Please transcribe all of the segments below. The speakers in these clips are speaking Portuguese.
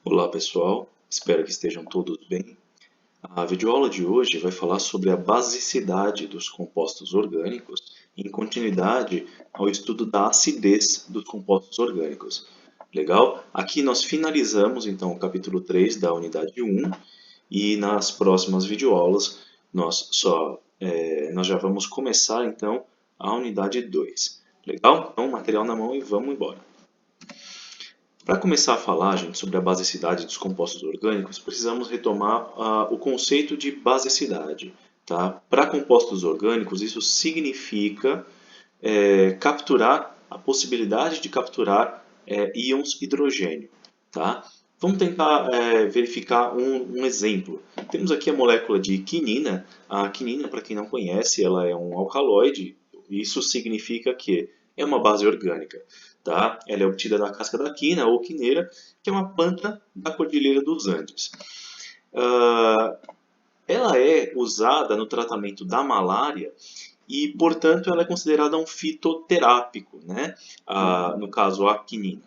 Olá pessoal, espero que estejam todos bem. A videoaula de hoje vai falar sobre a basicidade dos compostos orgânicos em continuidade ao estudo da acidez dos compostos orgânicos. Legal? Aqui nós finalizamos então o capítulo 3 da unidade 1 e nas próximas videoaulas nós já vamos começar então a unidade 2. Legal? Então, material na mão e vamos embora. Para começar a falar, gente, sobre a basicidade dos compostos orgânicos, precisamos retomar o conceito de basicidade. Tá? Para compostos orgânicos, isso significa capturar a possibilidade de capturar íons hidrogênio. Tá? Vamos tentar verificar um exemplo. Temos aqui a molécula de quinina. A quinina, para quem não conhece, ela é um alcaloide. Isso significa que é uma base orgânica. Tá? Ela é obtida da casca da quina ou quineira, que é uma planta da Cordilheira dos Andes. Ela é usada no tratamento da malária e, portanto, ela é considerada um fitoterápico, né? No caso, a quinina.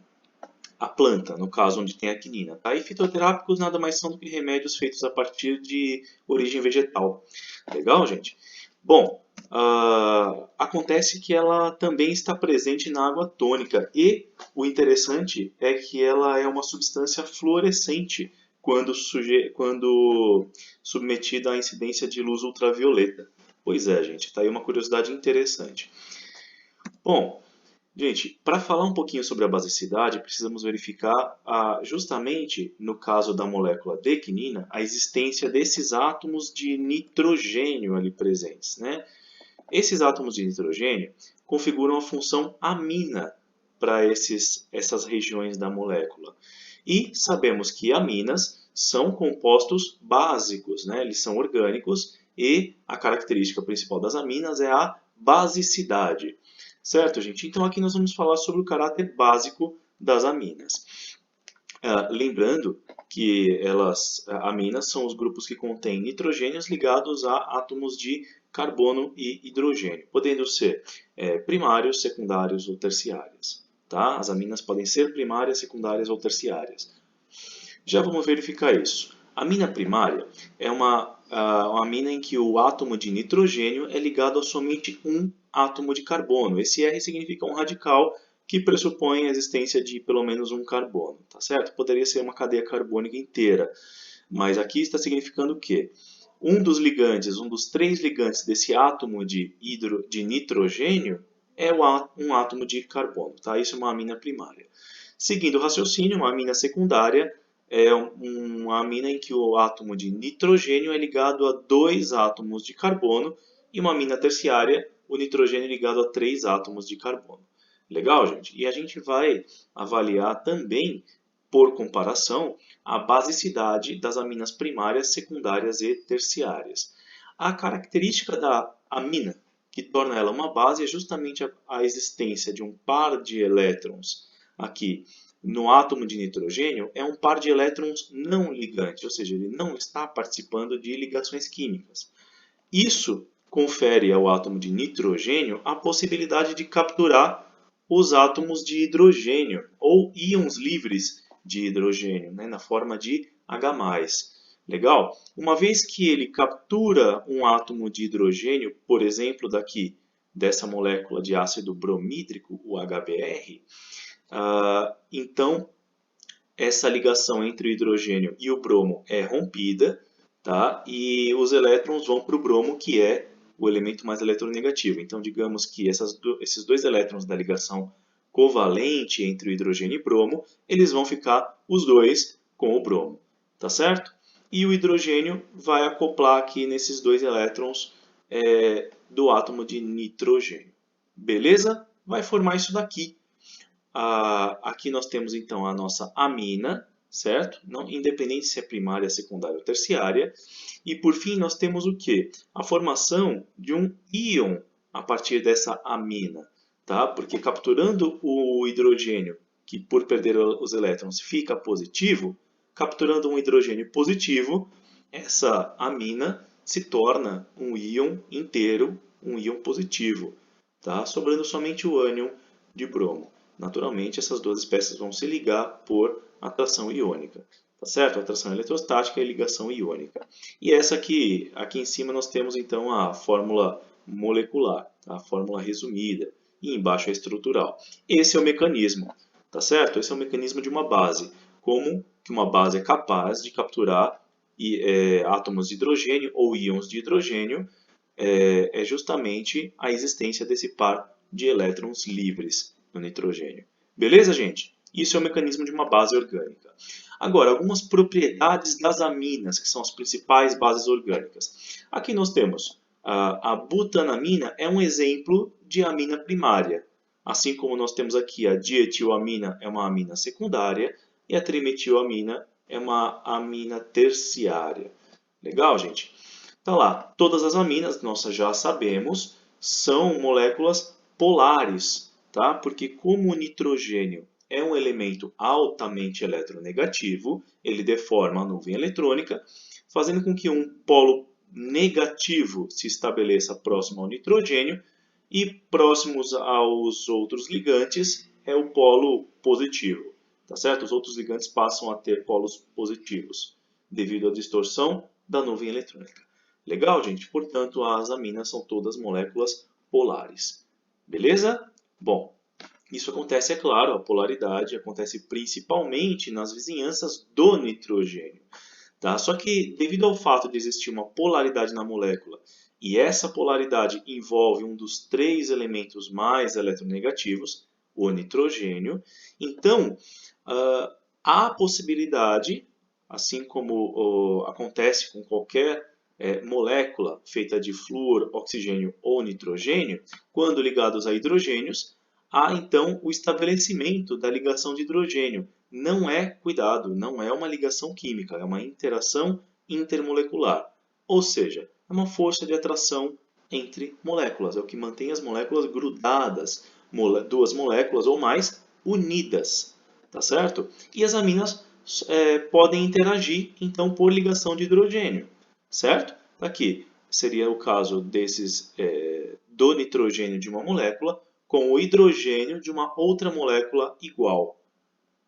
A planta, no caso onde tem a quinina. Tá? E fitoterápicos nada mais são do que remédios feitos a partir de origem vegetal. Legal, gente? Bom, acontece que ela também está presente na água tônica e o interessante é que ela é uma substância fluorescente quando submetida à incidência de luz ultravioleta. Pois é, gente, está aí uma curiosidade interessante. Bom, gente, para falar um pouquinho sobre a basicidade, precisamos verificar justamente, no caso da molécula de quinina, a existência desses átomos de nitrogênio ali presentes, né? Esses átomos de nitrogênio configuram a função amina para essas regiões da molécula. E sabemos que aminas são compostos básicos, né? Eles são orgânicos e a característica principal das aminas é a basicidade. Certo, gente? Então aqui nós vamos falar sobre o caráter básico das aminas. Lembrando que aminas são os grupos que contêm nitrogênios ligados a átomos de carbono e hidrogênio, podendo ser primários, secundários ou terciários. Tá? As aminas podem ser primárias, secundárias ou terciárias. Já vamos verificar isso. A amina primária é uma amina em que o átomo de nitrogênio é ligado a somente um átomo de carbono. Esse R significa um radical que pressupõe a existência de pelo menos um carbono, tá certo? Poderia ser uma cadeia carbônica inteira, mas aqui está significando o quê? Um dos três ligantes desse átomo de nitrogênio é um átomo de carbono, tá? Isso é uma amina primária. Seguindo o raciocínio, uma amina secundária é uma amina em que o átomo de nitrogênio é ligado a dois átomos de carbono e uma amina terciária, o nitrogênio é ligado a três átomos de carbono. Legal, gente? E a gente vai avaliar também, por comparação, a basicidade das aminas primárias, secundárias e terciárias. A característica da amina que torna ela uma base é justamente a existência de um par de elétrons aqui no átomo de nitrogênio é um par de elétrons não ligantes, ou seja, ele não está participando de ligações químicas. Isso confere ao átomo de nitrogênio a possibilidade de capturar os átomos de hidrogênio ou íons livres de hidrogênio, né, na forma de H+. Legal? Uma vez que ele captura um átomo de hidrogênio, por exemplo, dessa molécula de ácido bromídrico, o HBr, então essa ligação entre o hidrogênio e o bromo é rompida, tá? E os elétrons vão para o bromo, que é o elemento mais eletronegativo. Então, digamos que esses dois elétrons da ligação covalente entre o hidrogênio e bromo, eles vão ficar os dois com o bromo, tá certo? E o hidrogênio vai acoplar aqui nesses dois elétrons do átomo de nitrogênio. Beleza? Vai formar isso daqui. Aqui nós temos então a nossa amina, certo? Não, independente se é primária, secundária ou terciária. E por fim nós temos o que? A formação de um íon a partir dessa amina, tá? Porque capturando o hidrogênio, que por perder os elétrons fica positivo, capturando um hidrogênio positivo, essa amina se torna um íon inteiro, um íon positivo, tá? Sobrando somente o ânion de bromo. Naturalmente, essas duas espécies vão se ligar por atração iônica. tá certo? Atração eletrostática e ligação iônica. E essa aqui em cima nós temos então a fórmula molecular, a fórmula resumida, e embaixo a estrutural. Esse é o mecanismo, tá certo? Esse é o mecanismo de uma base. Como que uma base é capaz de capturar átomos de hidrogênio ou íons de hidrogênio é justamente a existência desse par de elétrons livres no nitrogênio. Beleza, gente? Isso é o mecanismo de uma base orgânica. Agora, algumas propriedades das aminas, que são as principais bases orgânicas. Aqui nós temos a butanamina, é um exemplo de amina primária. Assim como nós temos aqui a dietilamina, é uma amina secundária, e a trimetilamina é uma amina terciária. Legal, gente? Então lá, todas as aminas, nós já sabemos, são moléculas polares, tá? Porque como o nitrogênio é um elemento altamente eletronegativo, ele deforma a nuvem eletrônica, fazendo com que um polo negativo se estabeleça próximo ao nitrogênio e próximos aos outros ligantes é o polo positivo, tá certo? Os outros ligantes passam a ter polos positivos devido à distorção da nuvem eletrônica. Legal, gente? Portanto, as aminas são todas moléculas polares. Beleza? Bom, isso acontece, é claro, a polaridade acontece principalmente nas vizinhanças do nitrogênio. Tá? Só que, devido ao fato de existir uma polaridade na molécula, e essa polaridade envolve um dos 3 elementos mais eletronegativos, o nitrogênio, então há a possibilidade, assim como acontece com qualquer molécula feita de flúor, oxigênio ou nitrogênio, quando ligados a hidrogênios, há então o estabelecimento da ligação de hidrogênio. Não é, cuidado, não é uma ligação química, é uma interação intermolecular. Ou seja, é uma força de atração entre moléculas, é o que mantém as moléculas grudadas, duas moléculas ou mais unidas, tá certo? E as aminas podem interagir então por ligação de hidrogênio, certo? Aqui seria o caso desses do nitrogênio de uma molécula com o hidrogênio de uma outra molécula igual.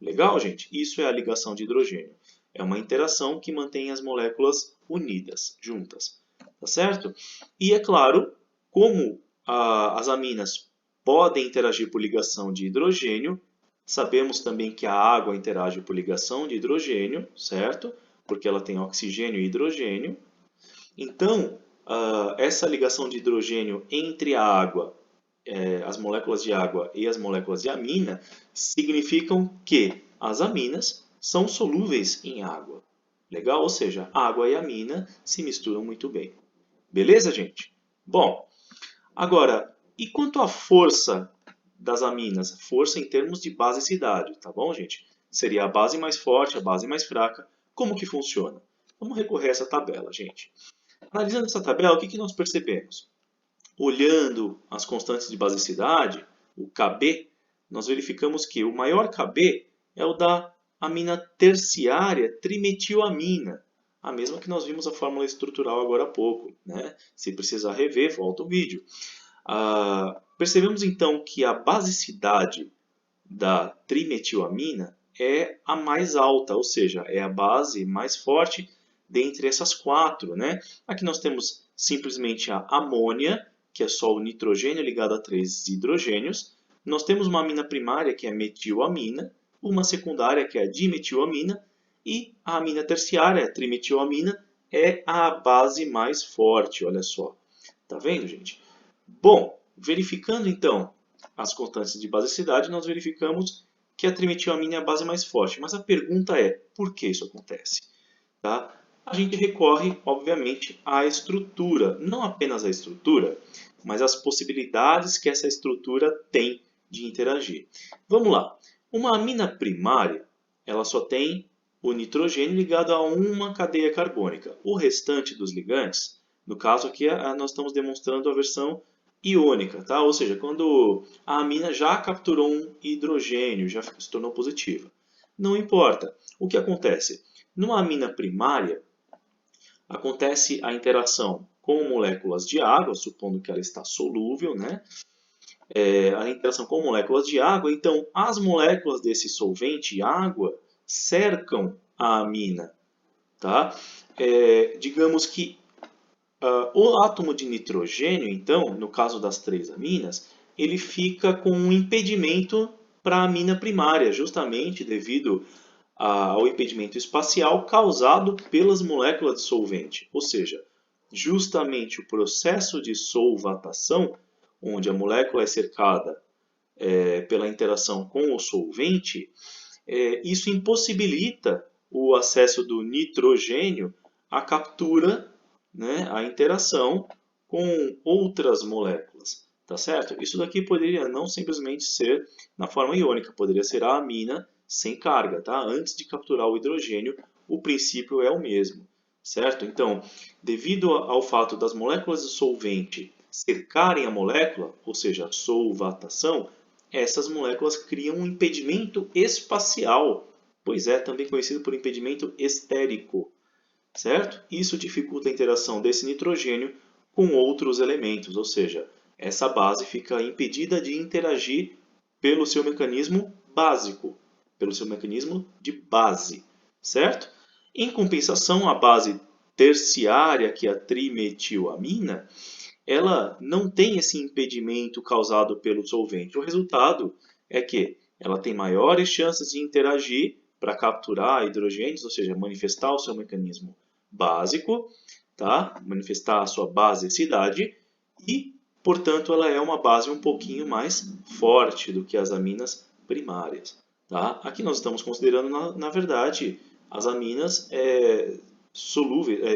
Legal, gente? Isso é a ligação de hidrogênio. É uma interação que mantém as moléculas unidas, juntas. Tá certo? E é claro, como as aminas podem interagir por ligação de hidrogênio, sabemos também que a água interage por ligação de hidrogênio, certo? Porque ela tem oxigênio e hidrogênio. Então, essa ligação de hidrogênio entre a água, as moléculas de água e as moléculas de amina, significam que as aminas são solúveis em água. Legal? Ou seja, água e amina se misturam muito bem. Beleza, gente? Bom, agora, e quanto à força das aminas? Força em termos de basicidade, tá bom, gente? Seria a base mais forte, a base mais fraca. Como que funciona? Vamos recorrer a essa tabela, gente. Analisando essa tabela, o que nós percebemos? Olhando as constantes de basicidade, o Kb, nós verificamos que o maior Kb é o da amina terciária trimetilamina, a mesma que nós vimos a fórmula estrutural agora há pouco, né? Se precisar rever, volta o vídeo. Percebemos então que a basicidade da trimetilamina é a mais alta, ou seja, é a base mais forte dentre essas 4. Né? Aqui nós temos simplesmente a amônia, que é só o nitrogênio ligado a 3 hidrogênios. Nós temos uma amina primária, que é a metilamina, uma secundária, que é a dimetilamina, e a amina terciária, a trimetilamina, é a base mais forte, olha só. Tá vendo, gente? Bom, verificando então as constantes de basicidade, nós verificamos que a trimetilamina é a base mais forte. Mas a pergunta é, por que isso acontece? Tá? A gente recorre, obviamente, à estrutura. Não apenas à estrutura, mas às possibilidades que essa estrutura tem de interagir. Vamos lá. Uma amina primária, ela só tem o nitrogênio ligado a uma cadeia carbônica. O restante dos ligantes, no caso aqui nós estamos demonstrando a versão iônica, tá? Ou seja, quando a amina já capturou um hidrogênio, já se tornou positiva. Não importa. O que acontece? Numa amina primária, acontece a interação com moléculas de água, supondo que ela está solúvel, né? A interação com moléculas de água, então as moléculas desse solvente, água, cercam a amina. Tá? Digamos que o átomo de nitrogênio, então, no caso das 3 aminas, ele fica com um impedimento para a amina primária, justamente devido ao impedimento espacial causado pelas moléculas de solvente. Ou seja, justamente o processo de solvatação, onde a molécula é cercada pela interação com o solvente, isso impossibilita o acesso do nitrogênio à captura, né, à interação com outras moléculas. Tá certo? Isso daqui poderia não simplesmente ser na forma iônica, poderia ser a amina sem carga. Tá? Antes de capturar o hidrogênio, o princípio é o mesmo. Certo? Então, devido ao fato das moléculas de solvente cercarem a molécula, ou seja, a solvatação, essas moléculas criam um impedimento espacial, pois é também conhecido por impedimento estérico, certo? Isso dificulta a interação desse nitrogênio com outros elementos, ou seja, essa base fica impedida de interagir pelo seu mecanismo básico, pelo seu mecanismo de base, certo? Em compensação, a base terciária, que é a trimetilamina, ela não tem esse impedimento causado pelo solvente. O resultado é que ela tem maiores chances de interagir para capturar hidrogênios, ou seja, manifestar o seu mecanismo básico, tá? Manifestar a sua basicidade e, portanto, ela é uma base um pouquinho mais forte do que as aminas primárias. Tá? Aqui nós estamos considerando, na verdade, as aminas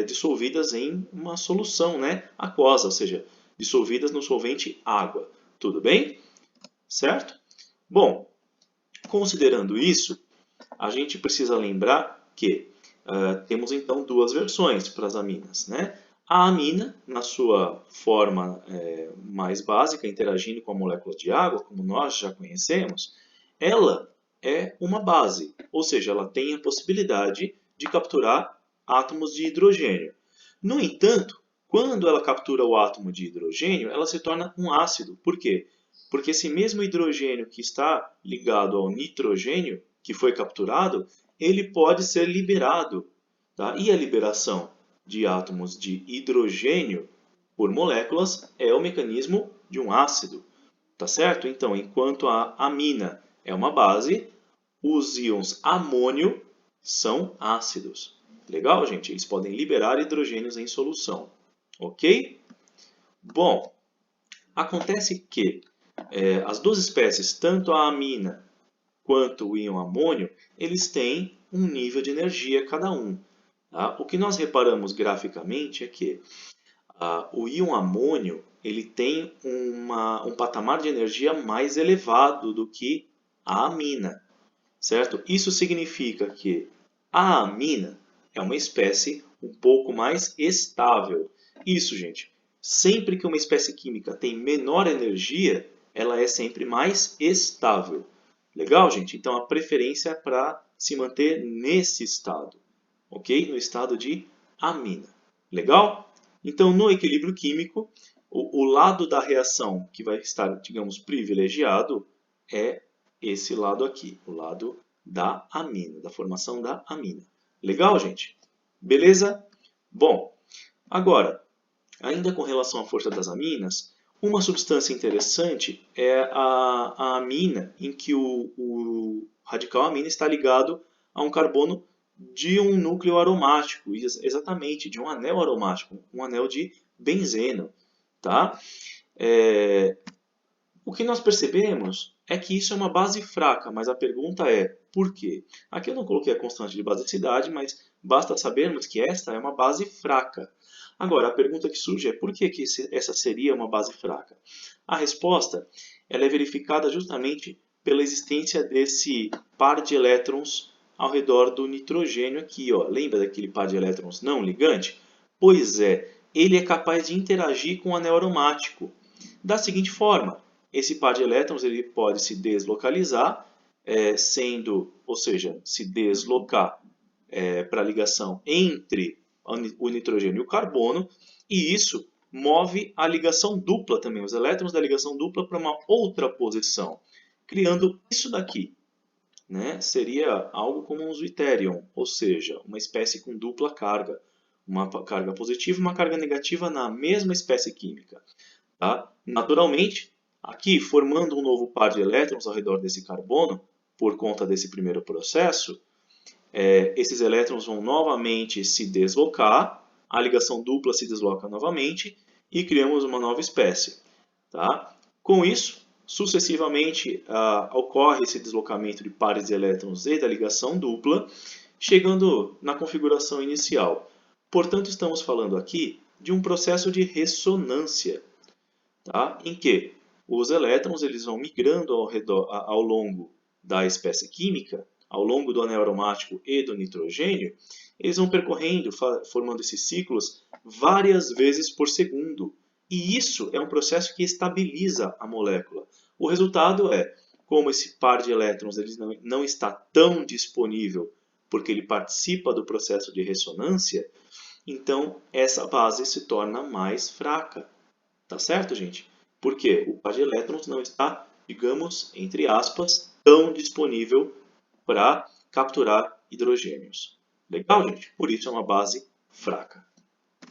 dissolvidas em uma solução, né, aquosa, ou seja, dissolvidas no solvente água. Tudo bem? Certo? Bom, considerando isso, a gente precisa lembrar que temos então duas versões para as aminas. Né? A amina, na sua forma mais básica, interagindo com a molécula de água, como nós já conhecemos, ela é uma base, ou seja, ela tem a possibilidade de capturar átomos de hidrogênio. No entanto, quando ela captura o átomo de hidrogênio, ela se torna um ácido. Por quê? Porque esse mesmo hidrogênio que está ligado ao nitrogênio, que foi capturado, ele pode ser liberado. Tá? E a liberação de átomos de hidrogênio por moléculas é o mecanismo de um ácido. Tá certo? Então, enquanto a amina é uma base, os íons amônio são ácidos. Legal, gente? Eles podem liberar hidrogênios em solução. Ok? Bom, acontece que as duas espécies, tanto a amina quanto o íon amônio, eles têm um nível de energia cada um. Tá? O que nós reparamos graficamente é que o íon amônio ele tem um patamar de energia mais elevado do que a amina. Certo? Isso significa que a amina é uma espécie um pouco mais estável. Isso, gente, sempre que uma espécie química tem menor energia, ela é sempre mais estável. Legal, gente? Então, a preferência é para se manter nesse estado, ok? No estado de amina. Legal? Então, no equilíbrio químico, o lado da reação que vai estar, digamos, privilegiado é esse lado aqui, o lado da amina, da formação da amina. Legal, gente? Beleza? Bom, agora, ainda com relação à força das aminas, uma substância interessante é a amina, em que o radical amina está ligado a um carbono de um núcleo aromático, exatamente, de um anel aromático, um anel de benzeno. Tá? O que nós percebemos é que isso é uma base fraca, mas a pergunta é por quê? Aqui eu não coloquei a constante de basicidade, mas basta sabermos que esta é uma base fraca. Agora, a pergunta que surge é por que essa seria uma base fraca? A resposta ela é verificada justamente pela existência desse par de elétrons ao redor do nitrogênio aqui. Ó. Lembra daquele par de elétrons não ligante? Pois é, ele é capaz de interagir com o anel aromático. Da seguinte forma, esse par de elétrons ele pode se deslocalizar, ou seja, se deslocar para a ligação entre o nitrogênio e o carbono, e isso move a ligação dupla também, os elétrons da ligação dupla para uma outra posição, criando isso daqui. né, seria algo como um zwitterion, ou seja, uma espécie com dupla carga, uma carga positiva e uma carga negativa na mesma espécie química. Tá? Naturalmente, aqui formando um novo par de elétrons ao redor desse carbono, por conta desse primeiro processo, esses elétrons vão novamente se deslocar, a ligação dupla se desloca novamente e criamos uma nova espécie. Tá? Com isso, sucessivamente ocorre esse deslocamento de pares de elétrons e da ligação dupla, chegando na configuração inicial. Portanto, estamos falando aqui de um processo de ressonância, tá? Em que os elétrons eles vão migrando ao longo da espécie química, ao longo do anel aromático e do nitrogênio, eles vão percorrendo, formando esses ciclos várias vezes por segundo. E isso é um processo que estabiliza a molécula. O resultado é, como esse par de elétrons ele não está tão disponível porque ele participa do processo de ressonância, então essa base se torna mais fraca. Tá certo, gente? Porque o par de elétrons não está, digamos, entre aspas, tão disponível para capturar hidrogênios. Legal, gente? Por isso é uma base fraca.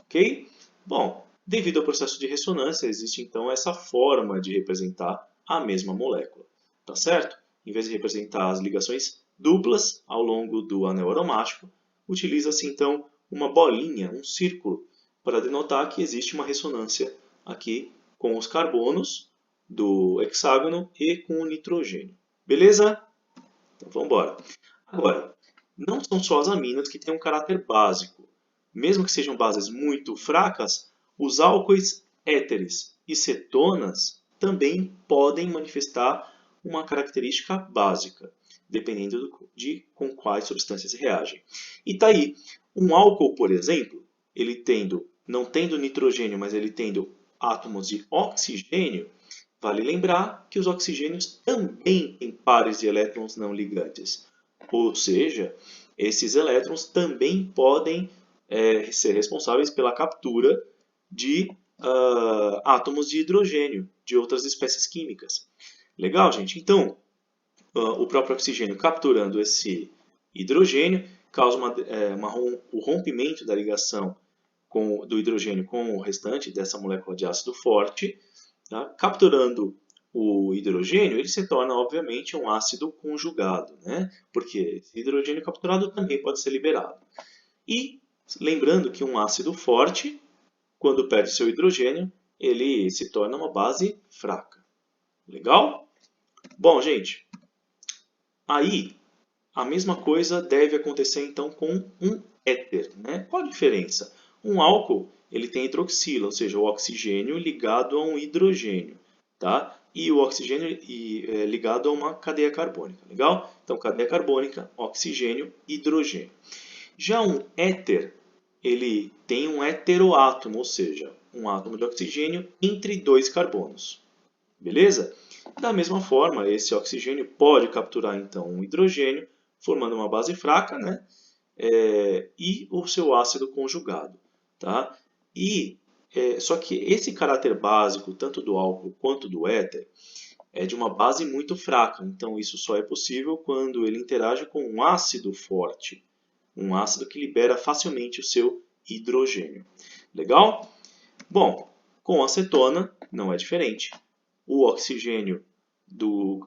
Ok? Bom, devido ao processo de ressonância, existe então essa forma de representar a mesma molécula. Tá certo? Em vez de representar as ligações duplas ao longo do anel aromático, utiliza-se então uma bolinha, um círculo, para denotar que existe uma ressonância aqui com os carbonos do hexágono e com o nitrogênio. Beleza? Então vamos embora. Agora, não são só as aminas que têm um caráter básico. Mesmo que sejam bases muito fracas, os álcoois éteres e cetonas também podem manifestar uma característica básica, dependendo de com quais substâncias reagem. E tá aí, um álcool, por exemplo, ele não tendo nitrogênio, mas ele tendo átomos de oxigênio, vale lembrar que os oxigênios também têm pares de elétrons não ligantes. Ou seja, esses elétrons também podem ser responsáveis pela captura de átomos de hidrogênio de outras espécies químicas. Legal, gente? Então, o próprio oxigênio capturando esse hidrogênio causa o rompimento da ligação do hidrogênio com o restante dessa molécula de ácido forte. Tá? Capturando o hidrogênio, ele se torna, obviamente, um ácido conjugado, né? Porque esse hidrogênio capturado também pode ser liberado. E lembrando que um ácido forte, quando perde seu hidrogênio, ele se torna uma base fraca. Legal? Bom, gente, aí a mesma coisa deve acontecer então com um éter, né? Qual a diferença? Um álcool ele tem hidroxila, ou seja, o oxigênio ligado a um hidrogênio, tá? E o oxigênio ligado a uma cadeia carbônica, legal? Então, cadeia carbônica, oxigênio, hidrogênio. Já um éter, ele tem um heteroátomo, ou seja, um átomo de oxigênio entre dois carbonos. Beleza? Da mesma forma, esse oxigênio pode capturar então um hidrogênio, formando uma base fraca, né? E o seu ácido conjugado. Tá? Só que esse caráter básico, tanto do álcool quanto do éter, é de uma base muito fraca. Então, isso só é possível quando ele interage com um ácido forte. Um ácido que libera facilmente o seu hidrogênio. Legal? Bom, com acetona não é diferente. O oxigênio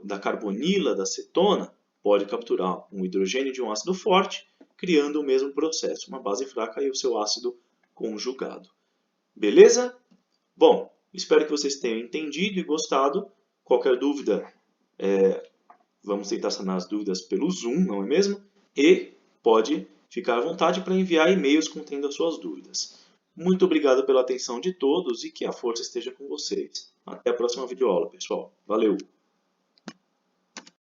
da carbonila da cetona pode capturar um hidrogênio de um ácido forte, criando o mesmo processo, uma base fraca e o seu ácido conjugado. Beleza? Bom, espero que vocês tenham entendido e gostado. Qualquer dúvida, vamos tentar sanar as dúvidas pelo Zoom, não é mesmo? E pode ficar à vontade para enviar e-mails contendo as suas dúvidas. Muito obrigado pela atenção de todos e que a força esteja com vocês. Até a próxima videoaula, pessoal. Valeu!